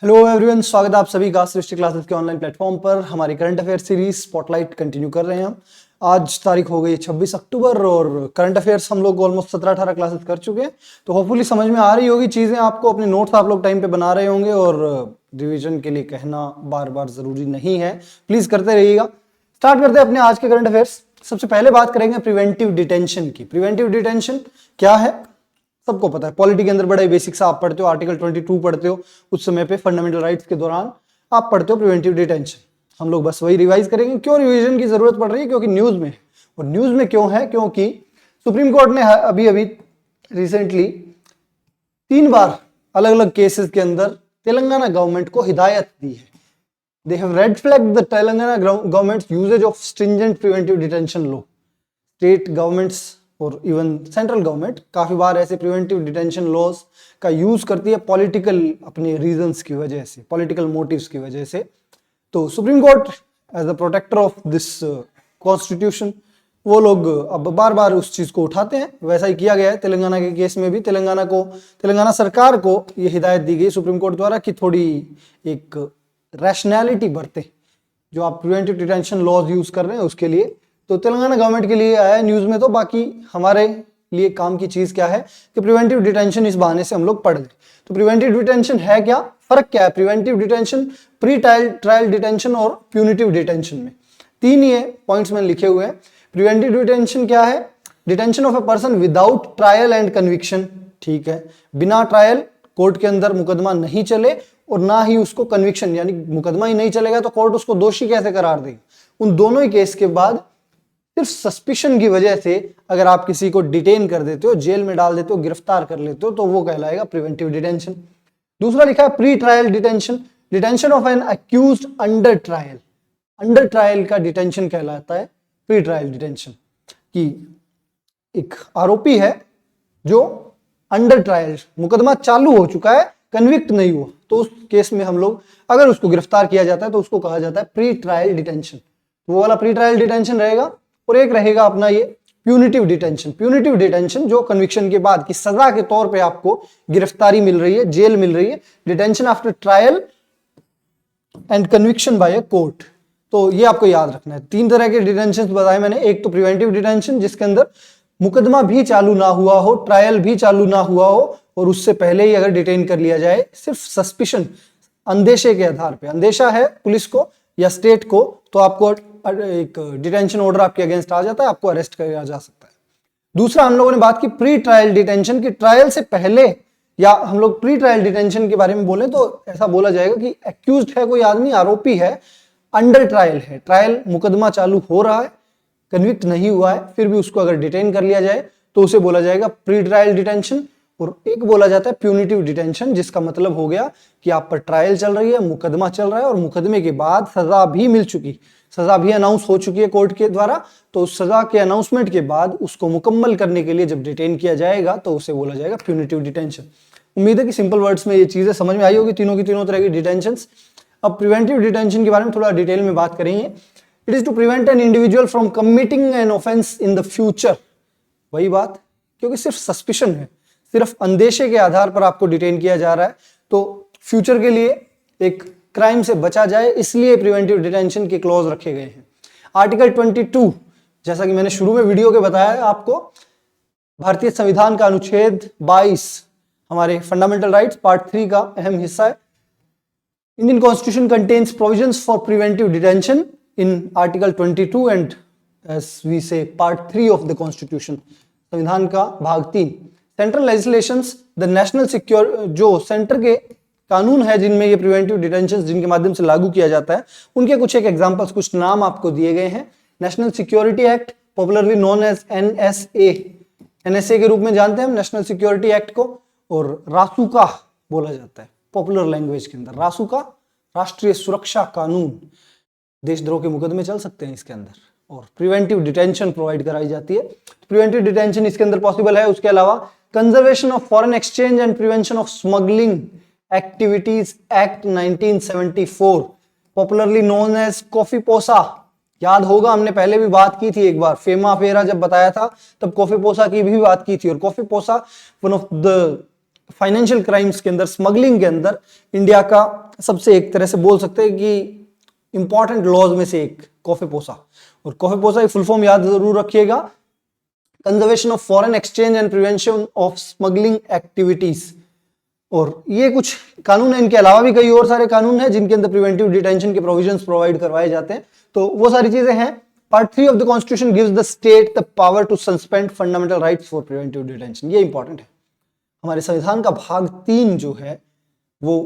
Hello everyone, स्वागत है आप सभी का सृष्टि क्लासेस के ऑनलाइन प्लेटफॉर्म पर। हमारी current affair series spotlight continue कर रहे हैं हम। आज तारीख हो गई 26 अक्टूबर और करंट अफेयर्स हम लोग ऑलमोस्ट 17-18 क्लासेस कर चुके हैं। तो होपफुली समझ में आ रही होगी चीज़ें आपको। अपने नोट्स आप लोग टाइम पे बना रहे होंगे और रिवीजन के लिए कहना बार बार ज़रूरी नहीं है, प्लीज़ करते रहिएगा। स्टार्ट करते हैं अपने आज के करंट अफेयर्स। सबसे पहले बात करेंगे प्रिवेंटिव डिटेंशन की। प्रिवेंटिव डिटेंशन क्या है सबको पता है। पॉलिटी के अंदर बड़े बेसिक सा आप पढ़ते हो, आर्टिकल 22 पढ़ते हो उस समय पे, फंडामेंटल राइट्स के दौरान आप पढ़ते हो प्रिवेंटिव डिटेंशन। हम लोग बस वही रिवाइज करेंगे। क्यों रिवीजन की जरूरत पड़ रही है? क्योंकि न्यूज में है। और न्यूज में क्यों है? क्योंकि सुप्रीम कोर्ट ने अभी अभी रिसेंटली 3 बार अलग अलग केसेस के अंदर तेलंगाना गवर्नमेंट को हिदायत दी है। They have red flag the Telangana government's uses of stringent preventive detention law. State governments और इवन सेंट्रल गवर्नमेंट काफी बार ऐसे प्रिवेंटिव डिटेंशन लॉज का यूज करती है पॉलिटिकल अपने रीजंस की वजह से, पॉलिटिकल मोटिव्स की वजह से। तो Supreme Court as a protector of this constitution वो लोग अब बार बार उस चीज को उठाते हैं। वैसा ही किया गया है तेलंगाना के केस में भी। तेलंगाना सरकार को ये हिदायत दी गई सुप्रीम कोर्ट द्वारा कि थोड़ी एक रैशनैलिटी बरते जो आप प्रिवेंटिव डिटेंशन लॉज यूज कर रहे हैं उसके लिए। तो तेलंगाना गवर्नमेंट के लिए आया न्यूज में। तो बाकी हमारे लिए काम की चीज क्या है कि प्रिवेंटिव डिटेंशन इस बहाने से हम लोग पढ़ लें। तो प्रिवेंटिव डिटेंशन है क्या, फर्क क्या है preventive detention, pre trial detention और प्यूनिटिव डिटेंशन में? 3 ये पॉइंट्स में लिखे हुए हैं। प्रिवेंटिव डिटेंशन क्या है? Detention of a person without trial and conviction. ठीक है, बिना ट्रायल, कोर्ट के अंदर मुकदमा नहीं चले और ना ही उसको कन्विक्शन, यानी मुकदमा ही नहीं चलेगा तो कोर्ट उसको दोषी कैसे करार देगी। उन दोनों ही केस के बाद सिर्फ सस्पिशन की वजह से अगर आप किसी को डिटेन कर देते हो, जेल में डाल देते हो, गिरफ्तार कर लेते हो, तो वो कहलाएगा प्रिवेंटिव डिटेंशन। दूसरा लिखा है pre trial detention. Detention of an accused under trial. Under trial का डिटेंशन कहलाता है प्री ट्रायल डिटेंशन। कि एक आरोपी है जो अंडर ट्रायल, मुकदमा चालू हो चुका है, कन्विक्ट नहीं हुआ, तो उस केस में हम लोग अगर उसको गिरफ्तार किया जाता है तो उसको कहा जाता है प्री ट्रायल डिटेंशन। वो वाला प्री ट्रायल डिटेंशन रहेगा। और एक रहेगा अपना ये प्यूनिटिव डिटेंशन। प्यूनिटिव डिटेंशन जो कन्विक्शन के बाद की सजा के तौर पे आपको गिरफ्तारी मिल रही है, जेल मिल रही है। Detention after trial and conviction by a court. तो ये आपको याद रखना है। 3 तरह के डिटेंशन बताए मैंने। एक तो प्रिवेंटिव डिटेंशन जिसके अंदर मुकदमा भी चालू ना हुआ हो, ट्रायल भी चालू ना हुआ हो और उससे पहले ही अगर डिटेन कर लिया जाए सिर्फ सस्पिशन, अंदेशे के आधार पे, अंदेशा है पुलिस को या स्टेट को, तो आपको एक डिटेंशन ऑर्डर आपके अगेंस्ट आ जाता है, आपको अरेस्ट किया जा सकता है। दूसरा हम लोगों ने बात की प्री ट्रायल डिटेंशन की। ट्रायल से पहले, या हम लोग प्री ट्रायल डिटेंशन के बारे में बोले तो ऐसा बोला जाएगा कि एक्यूज्ड है कोई आदमी, आरोपी है, अंडर ट्रायल है, ट्रायल मुकदमा चालू हो रहा है, कन्विक्ट नहीं हुआ है, फिर भी उसको अगर डिटेन कर लिया जाए तो उसे बोला जाएगा प्री ट्रायल डिटेंशन। और एक बोला जाता है प्यूनिटिव डिटेंशन, जिसका मतलब हो गया कि आप पर ट्रायल चल रही है, मुकदमा चल रहा है और मुकदमे के बाद सजा भी मिल चुकी, सजा भी अनाउंस हो चुकी है कोर्ट के द्वारा। तो उस सजा के अनाउंसमेंट के बाद उसको मुकम्मल करने के लिए जब डिटेन किया जाएगा तो उसे बोला जाएगा प्यूनिटिव डिटेंशन। उम्मीद है कि सिंपल वर्ड्स में ये चीजें समझ में आई होगी, तीनों की तीनों तरह की डिटेंशन। अब प्रिवेंटिव डिटेंशन के बारे में थोड़ा डिटेल में बात करेंगे। It is to prevent an individual from committing an offence in the future. वही बात, क्योंकि सिर्फ सस्पिशन है, सिर्फ अंदेशे के आधार पर आपको डिटेन किया जा रहा है, तो फ्यूचर के लिए एक क्राइम से बचा जाए, इसलिए प्रिवेंटिव डिटेंशन के क्लॉज रखे गए हैं। आर्टिकल 22, जैसा कि मैंने शुरू में वीडियो के बताया आपको, भारतीय संविधान का अनुच्छेद 22 हमारे फंडामेंटल राइट्स पार्ट 3 का अहम हिस्सा है। Indian constitution contains provisions for preventive detention in article 22 and as we say part 3 of the constitution. संविधान का भाग 3। Central legislations, the national secure, जो सेंटर के कानून है जिनमें ये प्रिवेंटिव डिटेंशन जिनके माध्यम से लागू किया जाता है, उनके कुछ एक एग्जांपल्स, कुछ नाम आपको दिए गए हैं। National security act, popularly known as NSA, NSA के रूप में जानते हैं हम नेशनल सिक्योरिटी एक्ट को। और रासुका बोला जाता है पॉपुलर लैंग्वेज के अंदर। रासुका, राष्ट्रीय सुरक्षा कानून, देशद्रोह के मुकदमे चल सकते हैं इसके अंदर। और प्रिवेंटिव डिटेंशन प्रोवाइड कराई जाती है। प्रिवेंटिव डिटेंशन इसके अंदर पॉसिबल है। उसके अलावा conservation of foreign exchange and prevention of smuggling activities act 1974, popularly known as COFEPOSA. याद होगा हमने पहले भी बात की थी एक बार, फेमा फेरा जब बताया था तब कॉफीपोसा की भी बात की थी। और COFEPOSA one of the financial crimes के अंदर, स्मगलिंग के अंदर इंडिया का सबसे एक तरह से बोल सकते हैं कि इंपॉर्टेंट लॉज में से एक कोफेपोसा। और कोफेपोसा की फुल फॉर्म याद जरूर रखिएगा, conservation of foreign exchange and prevention of smuggling activities. और ये कुछ कानून है, इनके अलावा भी कई और सारे कानून हैं जिनके अंदर प्रिवेंटिव डिटेंशन के प्रोविजंस प्रोवाइड करवाए जाते हैं। तो वो सारी चीजें हैं। Part 3 of the constitution gives the state the power to suspend fundamental rights for preventive detention. ये इंपॉर्टेंट है। हमारे संविधान का भाग 3 जो है वो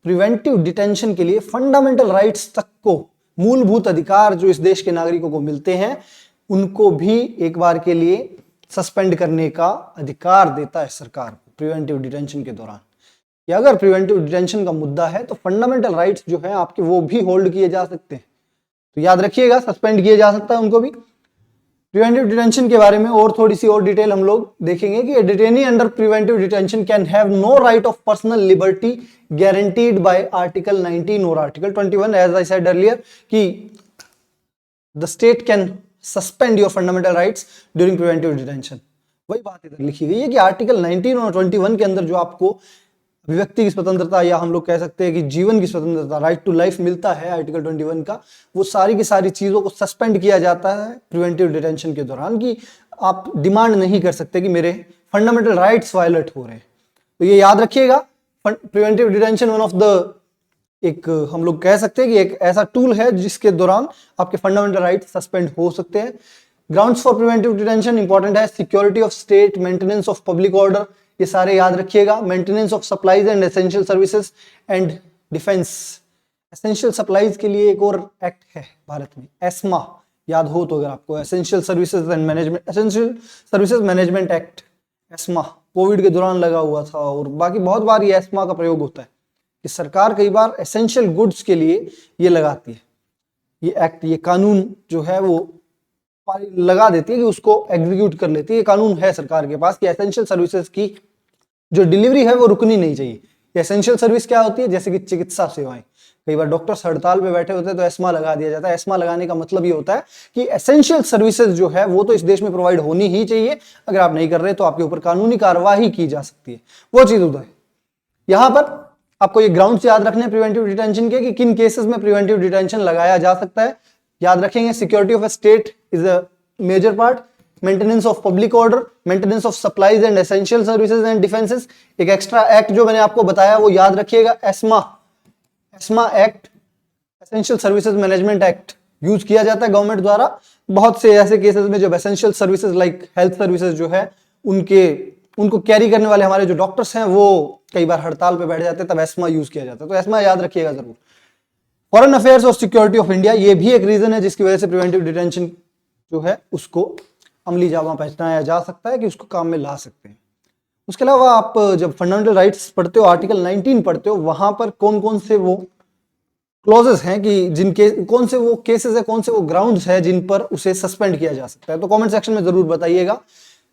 प्रिवेंटिव डिटेंशन के लिए फंडामेंटल राइट्स तक को, मूलभूत अधिकार जो इस देश के नागरिकों को मिलते हैं, उनको भी एक बार के लिए सस्पेंड करने का अधिकार देता है सरकार को प्रिवेंटिव डिटेंशन के दौरान। या अगर प्रिवेंटिव डिटेंशन का मुद्दा है तो फंडामेंटल राइट्स जो है आपके वो भी होल्ड किए जा सकते हैं। तो याद रखिएगा, सस्पेंड किया जा सकता है उनको भी। प्रिवेंटिव डिटेंशन के बारे में और थोड़ी सी और डिटेल हम लोग देखेंगे कि detainee under preventive detention can have no right of personal liberty guaranteed by article 19 और article 21। As I said earlier कि the state can suspend your fundamental rights during preventive detention. वही बात इधर लिखी गई है कि आर्टिकल 19 और 21 के अंदर जो आपको अभिव्यक्ति की स्वतंत्रता या हम लोग कह सकते हैं कि जीवन की स्वतंत्रता, राइट टू लाइफ मिलता है आर्टिकल 21 का, वो सारी की सारी चीजों को सस्पेंड किया जाता है प्रिवेंटिव डिटेंशन के दौरान, कि आप डिमांड नहीं कर सकते कि मेरे फंडामेंटल राइट्स वायलेट हो रहे हैं। तो ये याद रखिएगा, preventive detention one of the, एक हम लोग कह सकते हैं कि एक ऐसा टूल है जिसके दौरान आपके फंडामेंटल राइट्स सस्पेंड हो सकते हैं। Grounds for preventive detention important है, security of state, maintenance of public order, ये सारे याद रखिएगा, maintenance of supplies and essential services and defence. Essential supplies के लिए एक और एक्ट है भारत में, एस्मा, याद हो तो अगर आपको, essential services and management, essential services management act, ESMA Covid के दौरान लगा हुआ था। और बाकी बहुत बार ये एस्मा का प्रयोग होता है कि सरकार कई बार एसेंशियल गुड्स के लिए ये लगाती है, ये एक्ट, ये कानून जो है वो लगा देती है कि उसको एग्जीक्यूट कर लेती है। ये कानून है सरकार के पास कि एसेंशियल सर्विसेज की जो डिलीवरी है वो रुकनी नहीं चाहिए। एसेंशियल सर्विस क्या होती है, जैसे कि चिकित्सा सेवाएं, कई बार डॉक्टर्स हड़ताल पे बैठे होते हैं तो एस्मा लगा दिया जाता है। एस्मा लगाने का मतलब ये होता है कि एसेंशियल सर्विसेज जो है वो तो इस देश में प्रोवाइड होनी ही चाहिए, अगर आप नहीं कर रहे तो आपके ऊपर कानूनी कार्यवाही की जा सकती है, वो चीज उधर है। यहां पर आपको ये ग्राउंड्स याद रखने प्रिवेंटिव डिटेंशन के कि किन केसेस में प्रिवेंटिव डिटेंशन लगाया जा सकता है। याद रखेंगे, security of a state is a major part, maintenance of public order, maintenance of supplies and essential services and defences. एक एक्स्ट्रा एक्ट जो मैंने आपको बताया वो याद रखिएगा, ESMA, ESMA act, essential services management act use किया जाता है गवर्नमेंट द्वारा बहुत से ऐसे केसेस में जब essential services like health services जो है उनको कैरी करने वाले हमारे जो डॉक्टर्स हैं वो कई बार हड़ताल पे बैठ जाते हैं, तब एस्मा यूज किया जाता है। तो एस्मा याद रखिएगा जरूर। फॉरेन अफेयर्स और सिक्योरिटी ऑफ इंडिया, ये भी एक रीजन है जिसकी वजह से प्रिवेंटिव डिटेंशन जो है उसको अमली जामा पहचाना जा सकता है कि उसको काम में ला सकते हैं। उसके अलावा आप जब फंडामेंटल राइट्स पढ़ते हो, आर्टिकल 19 पढ़ते हो, वहां पर कौन कौन से वो क्लॉजेस हैं कि जिनके कौन से वो केसेस है, कौन से वो ग्राउंड्स है जिन पर उसे सस्पेंड किया जा सकता है, तो कमेंट सेक्शन में जरूर बताइएगा।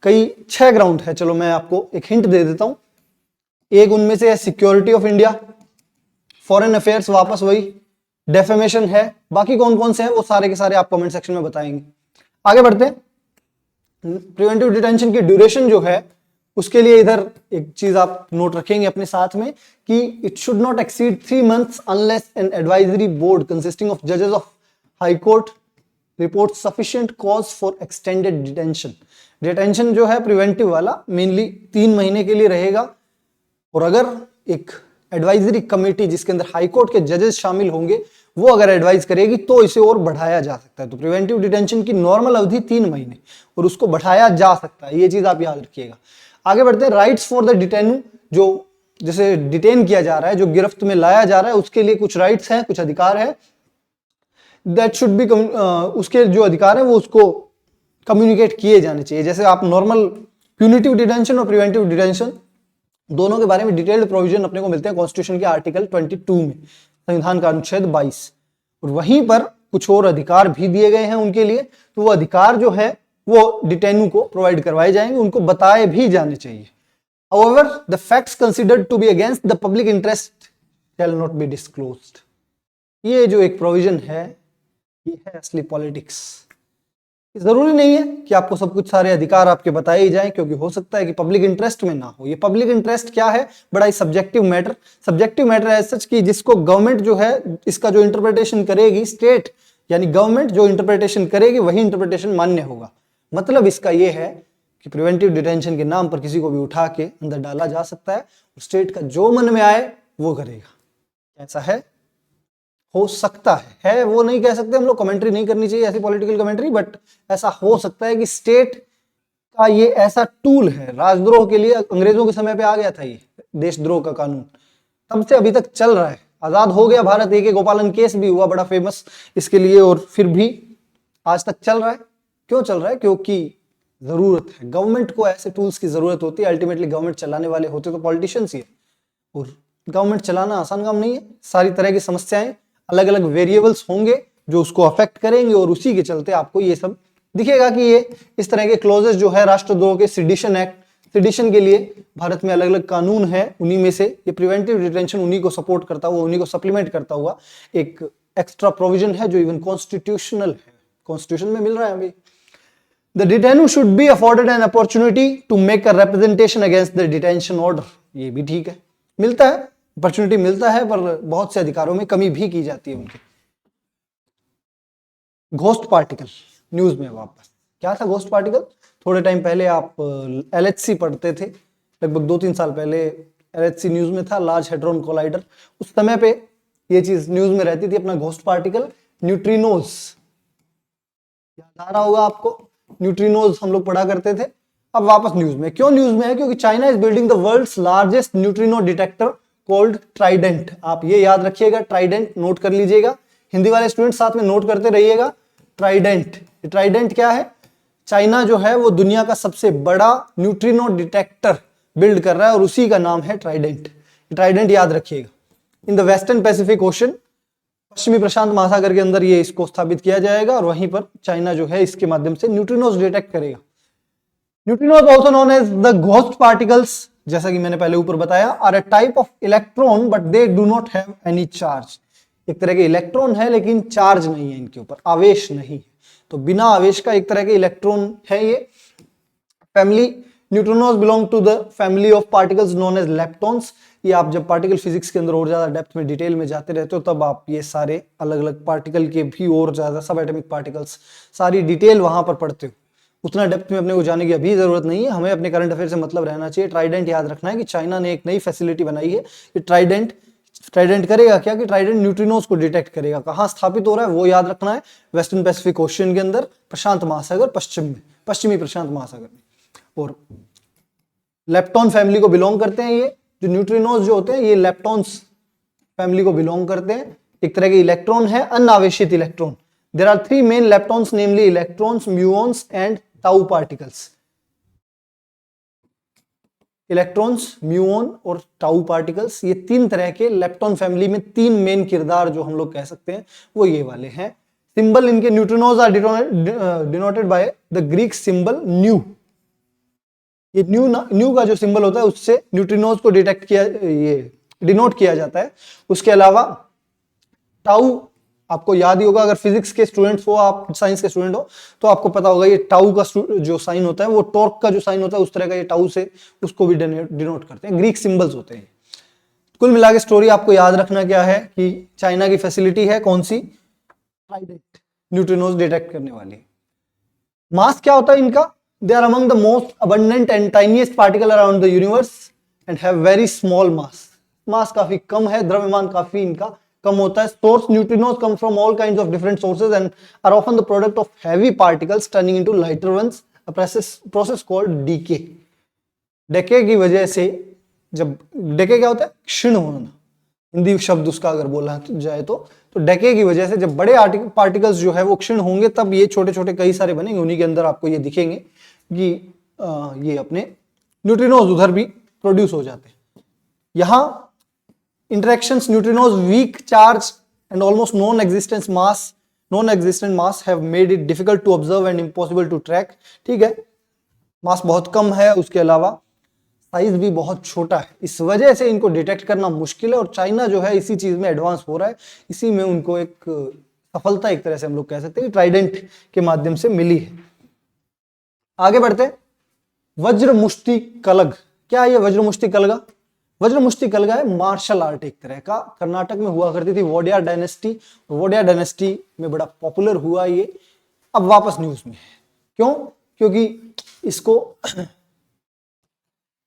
कई 6 ग्राउंड है, चलो मैं आपको एक हिंट दे देता हूं। एक उनमें से है security of India, foreign affairs वापस वही, डेफेमेशन है, बाकी कौन कौन से हैं वो सारे के सारे आप कमेंट सेक्शन में बताएंगे। आगे बढ़ते हैं। प्रिवेंटिव डिटेंशन की ड्यूरेशन जो है उसके लिए इधर एक चीज आप नोट रखेंगे अपने साथ में कि it should not exceed 3 months unless an advisory board consisting of जजेस of high court report sufficient cause for extended detention. Detention जो है प्रिवेंटिव वाला मेनली 3 महीने के लिए रहेगा, और अगर एक एडवाइजरी कमेटी जिसके अंदर हाई कोर्ट के जजेस शामिल होंगे वो अगर एडवाइस करेगी तो इसे और बढ़ाया जा सकता है। तो प्रिवेंटिव डिटेंशन की नॉर्मल अवधि 3 महीने और उसको बढ़ाया जा सकता है, ये चीज आप याद रखिएगा। आगे बढ़ते हैं। राइट्स फॉर द डिटेनू, जो जैसे डिटेन किया जा रहा है, जो गिरफ्त में लाया जा रहा है, उसके लिए कुछ राइट्स हैं, कुछ अधिकार है, दैट शुड बी, उसके जो अधिकार है वो उसको कम्युनिकेट किए जाने चाहिए। जैसे आप नॉर्मल प्यूनिटिव डिटेंशन और प्रिवेंटिव डिटेंशन दोनों के बारे में डिटेल्ड प्रोविजन अपने को मिलते हैं कॉन्स्टिट्यूशन के आर्टिकल 22 में, संविधान का अनुच्छेद 22, और वहीं पर कुछ और अधिकार भी दिए गए हैं उनके लिए। तो वो अधिकार जो है वो डिटेनू को प्रोवाइड करवाए जाएंगे, उनको बताए भी जाने चाहिए। However, the facts considered to be against the public interest shall not be disclosed. ये जो एक प्रोविजन है ये है असली पॉलिटिक्स। जरूरी नहीं है कि आपको सब कुछ सारे अधिकार आपके बताए ही जाएं, क्योंकि हो सकता है कि पब्लिक इंटरेस्ट में ना हो। ये पब्लिक इंटरेस्ट क्या है, बड़ा ही सब्जेक्टिव मैटर है सच की, जिसको गवर्नमेंट जो है इसका जो इंटरप्रिटेशन करेगी, स्टेट यानी गवर्नमेंट जो इंटरप्रिटेशन करेगी वही इंटरप्रिटेशन मान्य होगा। मतलब इसका ये है कि प्रिवेंटिव डिटेंशन के नाम पर किसी को भी उठा के अंदर डाला जा सकता है, स्टेट का जो मन में आए वो करेगा। ऐसा है, हो सकता है वो नहीं कह सकते हम लोग, कमेंट्री नहीं करनी चाहिए ऐसी पॉलिटिकल कमेंट्री, बट ऐसा हो सकता है कि स्टेट का ये ऐसा टूल है। राजद्रोह के लिए अंग्रेजों के समय पे आ गया था ये देशद्रोह का कानून, तब से अभी तक चल रहा है। आजाद हो गया भारत, एक गोपालन केस भी हुआ बड़ा फेमस इसके लिए, और फिर भी आज तक चल रहा है। क्यों चल रहा है? क्योंकि जरूरत है, गवर्नमेंट को ऐसे टूल्स की जरूरत होती है। अल्टीमेटली गवर्नमेंट चलाने वाले होते तो पॉलिटिशियंस ही है, और गवर्नमेंट चलाना आसान काम नहीं है। सारी तरह की समस्याएं, अलग अलग वेरिएबल्स होंगे जो उसको अफेक्ट करेंगे, और उसी के चलते आपको ये सब दिखेगा कि ये इस तरह के क्लोजेस जो है राष्ट्रद्रोह के, सेडिशन एक्ट, सेडिशन के लिए भारत में अलग अलग कानून है, उन्हीं में से ये प्रिवेंटिव डिटेंशन उन्हीं को सपोर्ट करता हुआ, उन्हीं को सप्लीमेंट करता हुआ एक एक्स्ट्रा प्रोविजन है जो इवन कॉन्स्टिट्यूशनल है, कॉन्स्टिट्यूशन में मिल रहा है अभी। The detainee should be afforded an opportunity to make a representation against the detention order। ये भी ठीक है, मिलता है, अपॉर्चुनिटी मिलता है, पर बहुत से अधिकारों में कमी भी की जाती है उनके। घोस्ट पार्टिकल न्यूज में वापस, क्या था घोस्ट पार्टिकल? थोड़े टाइम पहले आप LHC पढ़ते थे, लगभग 2-3 साल पहले LHC न्यूज में था, लार्ज हेड्रोन कोलाइडर। उस समय पे ये चीज न्यूज में रहती थी, अपना घोस्ट पार्टिकल न्यूट्रिनोज, याद आ रहा होगा आपको, न्यूट्रिनोज हम लोग पढ़ा करते थे। अब वापस न्यूज में, क्यों न्यूज में है? क्योंकि China is building the world's largest neutrino detector called Trident. आप ये याद रखिएगा, ट्राइडेंट नोट कर लीजिएगा, हिंदी वाले स्टूडेंट साथ में नोट करते रहिएगा। ट्राइडेंट, ट्राइडेंट क्या है? चाइना जो है वो दुनिया का सबसे बड़ा न्यूट्रिनो डिटेक्टर बिल्ड कर रहा है, और उसी का नाम है ट्राइडेंट। ट्राइडेंट याद रखिएगा। In the western Pacific ocean, पश्चिमी प्रशांत महासागर के अंदर ये इसको स्थापित किया जाएगा, और वहीं पर चाइना जो है इसके माध्यम से न्यूट्रिनोज डिटेक्ट करेगा। Neutrinos also known as the ghost particles, जैसा कि मैंने पहले ऊपर बताया, are a type of electron but they do not have any charge. एक तरह के इलेक्ट्रॉन है लेकिन चार्ज नहीं है इनके ऊपर, आवेश नहीं है, तो बिना आवेश का एक तरह के इलेक्ट्रॉन है ये। Family, neutrinos belong to the family of particles known as leptons. ये आप जब पार्टिकल फिजिक्स के अंदर और ज्यादा डेप्थ में डिटेल में जाते रहते हो, तब आप ये सारे अलग अलग पार्टिकल के भी और ज्यादा सब एटॉमिक पार्टिकल्स सारी डिटेल वहां पर पढ़ते हो। उतना डेप्थ में अपने को जाने की अभी जरूरत नहीं है, हमें अपने करंट अफेयर से मतलब रहना चाहिए। ट्राइडेंट याद रखना है कि चाइना ने एक नई फैसिलिटी बनाई है कि ट्राइडेंट करेगा क्या? कि ट्राइडेंट न्यूट्रिनोज को डिटेक्ट करेगा। कहां स्थापित हो रहा है वो याद रखना है, वेस्टर्न पैसिफिक ओशियन के अंदर, प्रशांत महासागर पश्चिम में, पश्चिमी प्रशांत महासागर में। और लेप्टॉन फैमिली को बिलोंग करते हैं, ये जो न्यूट्रिनोज जो होते हैं ये लेप्टॉन्स फैमिली को बिलोंग करते हैं। एक तरह के इलेक्ट्रॉन है, अनावेशित electron. There are 3 main leptons, namely electrons, muons and tau particles. Electrons, muon और टाउ पार्टिकल्स, ये 3 तरह के लेप्टॉन फैमिली में 3 मेन किरदार जो हम लोग कह सकते हैं वो ये वाले हैं। सिंबल इनके, neutrinos are denoted by the Greek symbol nu. ये न्यू का जो सिंबल होता है उससे न्यूट्रिनोज को डिटेक्ट किया, ये डिनोट किया जाता है। उसके अलावा टाउ आपको याद ही होगा, अगर फिजिक्स के स्टूडेंट्स हो, आप साइंस के स्टूडेंट हो तो आपको पता होगा ये टाउ का जो साइन होता है वो टॉर्क का जो साइन होता है उस तरह का ये टाउ से उसको भी डिनोट करते हैं, ग्रीक सिंबल्स होते हैं। कुल मिला के स्टोरी आपको याद रखना क्या है कि चाइना की फैसिलिटी है कौन सी? ट्राइडेंट, न्यूट्रिनोज डिटेक्ट करने वाली। मास क्या होता है इनका? They are among the most abundant and tiniest particle around the universe and have very small mass. Mass काफी कम है, द्रव्यमान काफी इनका कम होता है। Source neutrinos come from all kinds of different sources and are often the product of heavy particles turning into lighter ones, a process called decay. Decay की वजह से, जब डेके क्या होता है? क्षीण होना, हिंदी शब्द उसका अगर बोला जाए तो डेके की वजह से जब बड़े पार्टिकल्स जो है वो क्षीण होंगे तब ये छोटे छोटे कई सारे बनेंगे, उन्हीं के अंदर आपको ये दिखेंगे कि ये अपने न्यूट्रिनोज उधर भी प्रोड्यूस हो जाते हैं। यहां interactions, neutrinos weak charge and almost non-existent mass have made it difficult to observe and impossible to track। ठीक है, मास बहुत कम है, उसके अलावा साइज भी बहुत छोटा है, इस वजह से इनको डिटेक्ट करना मुश्किल है। और चाइना जो है इसी चीज में एडवांस हो रहा है, इसी में उनको एक सफलता एक तरह से हम लोग कह सकते हैं कि ट्राइडेंट के माध्यम से मिली है। आगे बढ़ते हैं। वज्र मुष्टि कलग, क्या है ये वज्र मुष्टि कलगा? वज्र मुष्टि कलगा है मार्शल आर्ट एक तरह का, कर्नाटक में हुआ करती थी वोडिया डायनेस्टी, वोडिया डायनेस्टी में बड़ा पॉपुलर हुआ ये, अब वापस न्यूज में है। क्यों? क्योंकि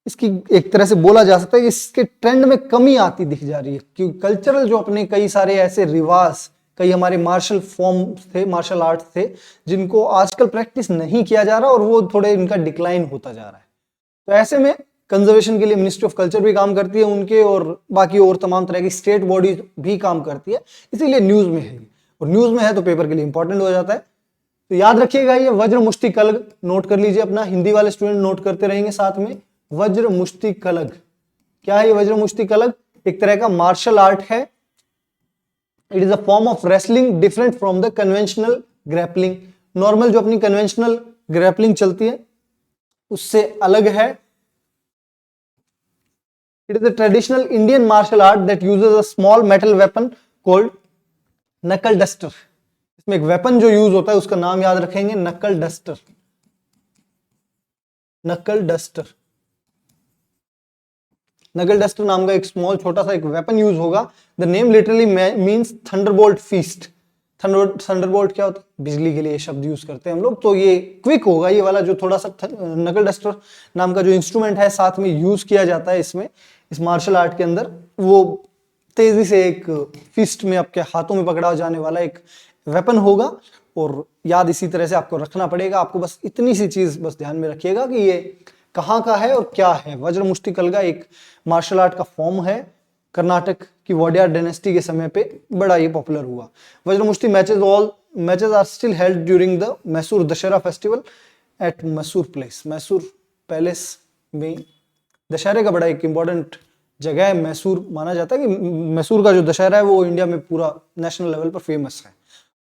इसकी एक तरह से बोला जा सकता है कि इसके ट्रेंड में कमी आती दिख जा रही है, क्योंकि कल्चरल जो अपने कई सारे ऐसे रिवाज, कई हमारे मार्शल फॉर्म थे, मार्शल आर्ट थे, जिनको आजकल प्रैक्टिस नहीं किया जा रहा और वो थोड़े इनका डिक्लाइन होता जा रहा है। तो ऐसे में कंजर्वेशन के लिए मिनिस्ट्री ऑफ कल्चर भी काम करती है उनके, और बाकी और तमाम तरह की स्टेट बॉडीज भी काम करती है, इसीलिए न्यूज में है, और न्यूज में है तो पेपर के लिए इंपॉर्टेंट हो जाता है। तो याद रखिएगा ये वज्र मुष्टि कलग, नोट कर लीजिए अपना, हिंदी वाले स्टूडेंट नोट करते रहेंगे साथ में। वज्र मुष्टि कलग क्या है? ये वज्र मुष्टि कलग एक तरह का मार्शल आर्ट है। It is a form of wrestling different from the conventional grappling. Normal जो अपनी कन्वेंशनल ग्रैपलिंग चलती है उससे अलग है। It is a traditional Indian martial art that uses a small metal weapon called knuckle duster. इसमें एक वेपन जो यूज होता है उसका नाम याद रखेंगे, नकल डस्टर। नकल डस्टर, नकल डस्टर नाम का एक स्मॉल छोटा सा एक वेपन यूज होगा। The name literally means Thunderbolt feast. Thunderbolt क्या होता है? बिजली के लिए ये शब्द यूज करते हैं हम लोग। तो ये क्विक होगा ये वाला जो थोड़ा सा नकल डस्टर नाम का जो इंस्ट्रूमेंट है साथ में यूज किया जाता है इसमें, इस मार्शल आर्ट के अंदर, वो तेजी से एक फिस्ट में आपके हाथों में पकड़ा जाने वाला एक वेपन होगा। और याद इसी तरह से आपको रखना पड़ेगा। आपको बस इतनी सी चीज बस ध्यान में रखिएगा कि ये कहाँ का है और क्या है। वज्र मुष्टि कलगा एक मार्शल आर्ट का फॉर्म है, कर्नाटक की वोडिया डायनेस्टी के समय पे बड़ा ये पॉपुलर हुआ। Vajra Mushti matches are still held during the Mysore Dussehra festival at Mysore palace. Mysore palace में दशहरे का बड़ा एक इंपॉर्टेंट जगह है मैसूर, माना जाता है कि मैसूर का जो दशहरा है वो इंडिया में पूरा नेशनल लेवल पर फेमस है।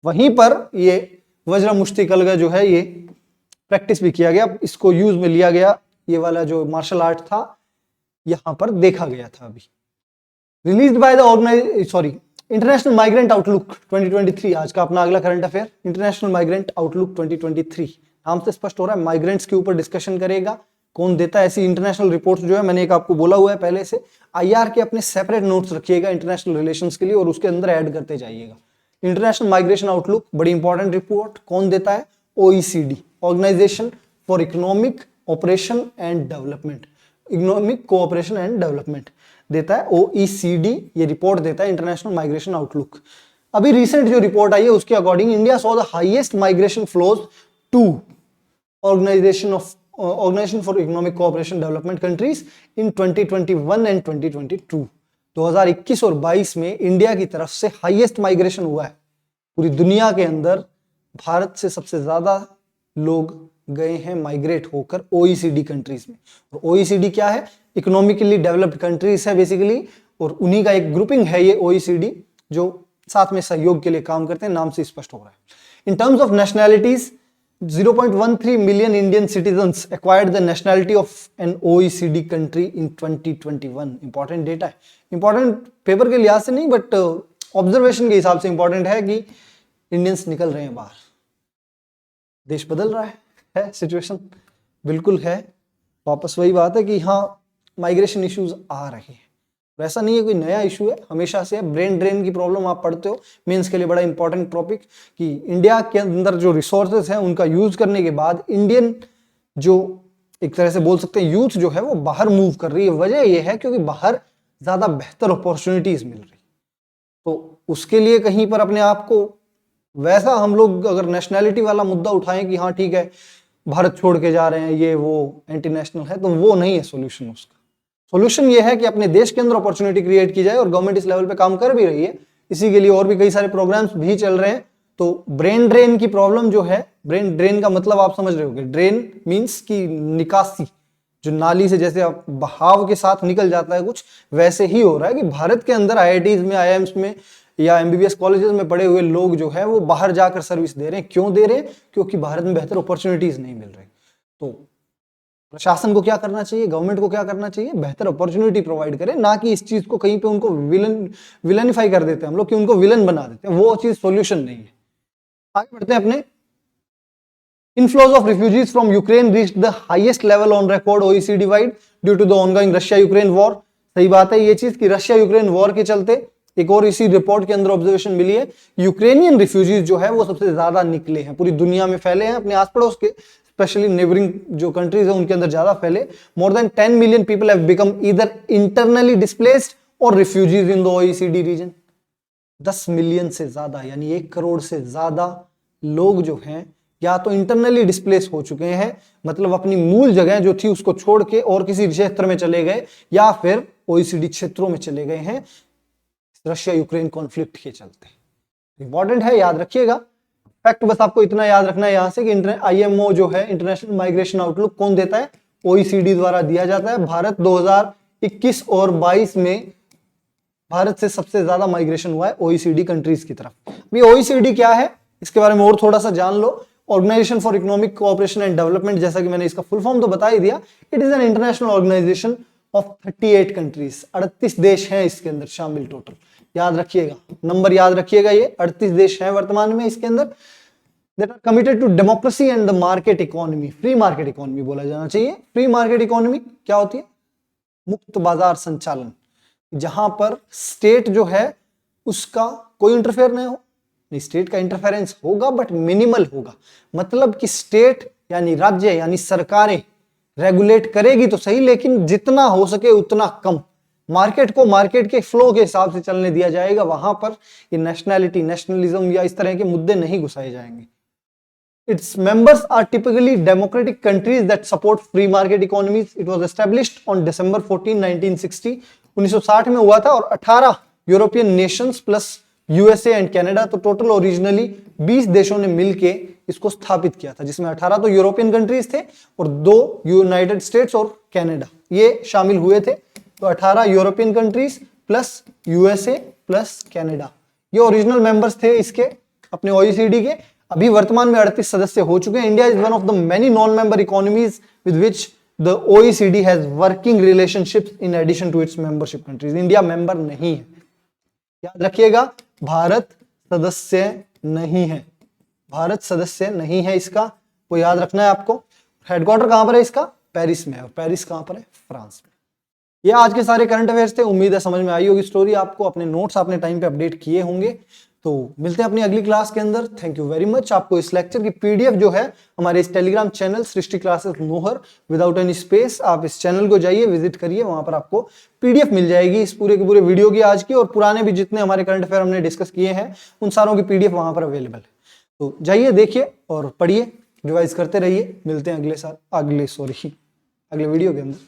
वहीं पर ये वज्र मुष्टि कलगा जो है ये प्रैक्टिस भी किया गया, इसको यूज में लिया गया। ये वाला जो मार्शल आर्ट था यहां पर देखा गया था। अभी released by the international migrant outlook 2023, आज का अपना अगला current affair international migrant outlook 2023। नाम से स्पष्ट हो रहा है माइग्रेंट्स के ऊपर डिस्कशन करेगा। कौन देता है ऐसी इंटरनेशनल रिपोर्ट्स जो है, मैंने एक आपको बोला हुआ है पहले से, आईआर के अपने सेपरेट नोट्स रखिएगा इंटरनेशनल रिलेशंस के लिए और उसके अंदर ऐड करते जाइएगा। इंटरनेशनल माइग्रेशन आउटलुक बड़ी इंपॉर्टेंट रिपोर्ट, कौन देता है? OECD, organisation for economic operation and development, economic cooperation and development देता है OECD, ये रिपोर्ट देता है इंटरनेशनल माइग्रेशन आउटलुक। अभी रिसेंट जो रिपोर्ट आई है उसके according India saw the highest migration flows to organisation for economic cooperation development countries in 2021 and 2022। 2021 और 22 में इंडिया की तरफ से हाईएस्ट माइग्रेशन हुआ है पूरी दुनिया के अंदर। भारत से सबसे ज्यादा लोग गए हैं माइग्रेट होकर OECD कंट्रीज में। और OECD क्या है? इकोनॉमिकली डेवलप्ड कंट्रीज है बेसिकली, और उन्हीं का एक ग्रुपिंग है ये OECD, जो साथ में सहयोग के लिए काम करते हैं, नाम से स्पष्ट हो रहा है। In terms of nationalities 0.13 million Indian citizens acquired the nationality of an OECD country in 2021। Important data है, इंपॉर्टेंट पेपर के लिहाज से नहीं बट ऑब्जर्वेशन के हिसाब से इंपॉर्टेंट है कि इंडियंस निकल रहे हैं बाहर, देश बदल रहा है सिचुएशन बिल्कुल है। वापस वही बात है कि हाँ माइग्रेशन इश्यूज आ रहे हैं, वैसा नहीं है कोई नया इशू है, हमेशा से है। ब्रेन ड्रेन की प्रॉब्लम आप पढ़ते हो मेंस के लिए, बड़ा इंपॉर्टेंट टॉपिक कि इंडिया के अंदर जो रिसोर्सेज हैं उनका यूज करने के बाद इंडियन जो एक तरह से बोल सकते हैं यूथ जो है वो बाहर मूव कर रही है। वजह यह है क्योंकि बाहर ज्यादा बेहतर अपॉर्चुनिटीज मिल रही, तो उसके लिए कहीं पर अपने आप को वैसा हम लोग अगर नेशनैलिटी वाला मुद्दा उठाएं कि हाँ ठीक है भारत छोड़ के जा रहे हैं ये वो एंटी नेशनल है, तो वो नहीं है सोल्यूशन। उसका सोल्यूशन ये है कि अपने देश के अंदर अपॉर्चुनिटी क्रिएट की जाए, और गवर्नमेंट इस लेवल पे काम कर भी रही है, इसी के लिए और भी कई सारे प्रोग्राम्स भी चल रहे हैं। तो ब्रेन ड्रेन की प्रॉब्लम जो है, ब्रेन ड्रेन का मतलब आप समझ रहे होगे, ड्रेन मींस की निकासी, जो नाली से जैसे आप बहाव के साथ निकल जाता है कुछ, वैसे ही हो रहा है कि भारत के अंदर IITs में, IIMs में या MBBS कॉलेजेस में पढ़े हुए लोग जो है वो बाहर जाकर सर्विस दे रहे हैं। क्यों दे रहे हैं? क्योंकि भारत में बेहतर अपॉर्चुनिटीज नहीं मिल रही। तो प्रशासन को क्या करना चाहिए, गवर्नमेंट को क्या करना चाहिए? बेहतर अपॉर्चुनिटी प्रोवाइड करें, ना कि इस चीज को कहीं पे उनको विलनिफाई कर देते हैं हम लोग कि उनको विलन बना देते हैं। वो चीज सॉल्यूशन नहीं है। आगे बढ़ते हैं अपने। Inflows of refugees from Ukraine reached the highest level on record OECD wide due to the ongoing Russia-Ukraine war। सही बात है ये चीज कि रशिया यूक्रेन वॉर के चलते एक और इसी रिपोर्ट के अंदर ऑब्जर्वेशन मिली है, यूक्रेनियन रिफ्यूजीज जो है वो सबसे ज्यादा निकले हैं, पूरी दुनिया में फैले हैं, अपने आस पड़ोस के स्पेशली नेबरिंग जो कंट्रीज है उनके अंदर ज्यादा फैले। More than 10 million people have become either internally displaced और refugees in the OECD region. 10 million से ज्यादा यानी 1 करोड़ से ज्यादा लोग जो हैं या तो इंटरनली डिस्प्लेस हो चुके हैं, मतलब अपनी मूल जगह जो थी उसको छोड़ के और किसी क्षेत्र में चले गए या फिर OECD क्षेत्रों में चले गए हैं रशिया यूक्रेन कॉन्फ्लिक्ट के चलते। इंपॉर्टेंट है, याद रखिएगा। फैक्ट बस आपको इतना याद रखना है यहां से कि IMO जो है इंटरनेशनल माइग्रेशन आउटलुक कौन देता है, OECD द्वारा दिया जाता है। भारत 2021 और 22 में भारत से सबसे ज्यादा माइग्रेशन हुआ है OECD कंट्रीज की तरफ। अभी OECD क्या है इसके बारे में और थोड़ा सा जान लो। Organisation for economic cooperation and development, जैसा कि मैंने इसका फुल फॉर्म तो बता ही दिया। It is an international organisation of 38 countries, 38 देश हैं इसके अंदर शामिल टोटल। याद रखिएगा, नंबर याद रखिएगा, ये 38 देश हैं वर्तमान में इसके अंदर। That are committed to democracy and the market economy, free market economy बोला जाना चाहिए। फ्री मार्केट इकोनॉमी क्या होती है? मुक्त बाजार संचालन, जहां पर स्टेट जो है उसका कोई इंटरफेयर नहीं हो। स्टेट का इंटरफेरेंस होगा बट मिनिमल होगा, मतलब कि स्टेट यानी राज्य यानी सरकारें रेगुलेट करेगी तो सही, लेकिन जितना हो सके उतना कम। मार्केट को मार्केट के फ्लो के हिसाब से चलने दिया जाएगा, वहां पर ये नेशनैलिटी, नेशनलिज्म या इस तरह के मुद्दे नहीं घुसाए जाएंगे। Its members are typically democratic countries that support free market economies. It was established on December 14, 1960. 1960 में हुआ था और 18 European Nations plus USA and Canada, तो टोटल ओरिजिनली 20 देशों ने मिलके इसको स्थापित किया था, जिसमें 18 तो यूरोपियन कंट्रीज थे और 2 यूनाइटेड स्टेट्स और कनाडा ये शामिल हुए थे। तो 18 European countries plus USA plus Canada ये ओरिजिनल मेंबर्स थे इसके अपने OECD के। अभी वर्तमान में 38 सदस्य हो चुके हैं। India is one of the many non member economies with which the OECD has working relationships in addition to its membership countries. India member नहीं है, याद रखिएगा, भारत सदस्य नहीं है, भारत सदस्य नहीं है इसका, वो याद रखना है आपको। हेडक्वार्टर कहां पर है इसका? पेरिस में है। और पेरिस कहां पर है? फ्रांस में। ये आज के सारे करंट अफेयर्स थे, उम्मीद है समझ में आई होगी स्टोरी आपको। अपने नोट्स आपने टाइम पे अपडेट किए होंगे। तो मिलते हैं अपनी अगली क्लास के अंदर। Thank you very much. आपको इस लेक्चर की PDF जो है हमारे इस Telegram channel Srishti classes Nohar without any space, आप इस चैनल को जाइए, विजिट करिए, वहां पर आपको PDF मिल जाएगी इस पूरे के पूरे वीडियो की आज की, और पुराने भी जितने हमारे करंट अफेयर हमने डिस्कस किए हैं उन सारों की PDF वहां पर अवेलेबल है। तो जाइए, देखिए और पढ़िए, रिवाइज करते रहिए। मिलते हैं अगले वीडियो के अंदर।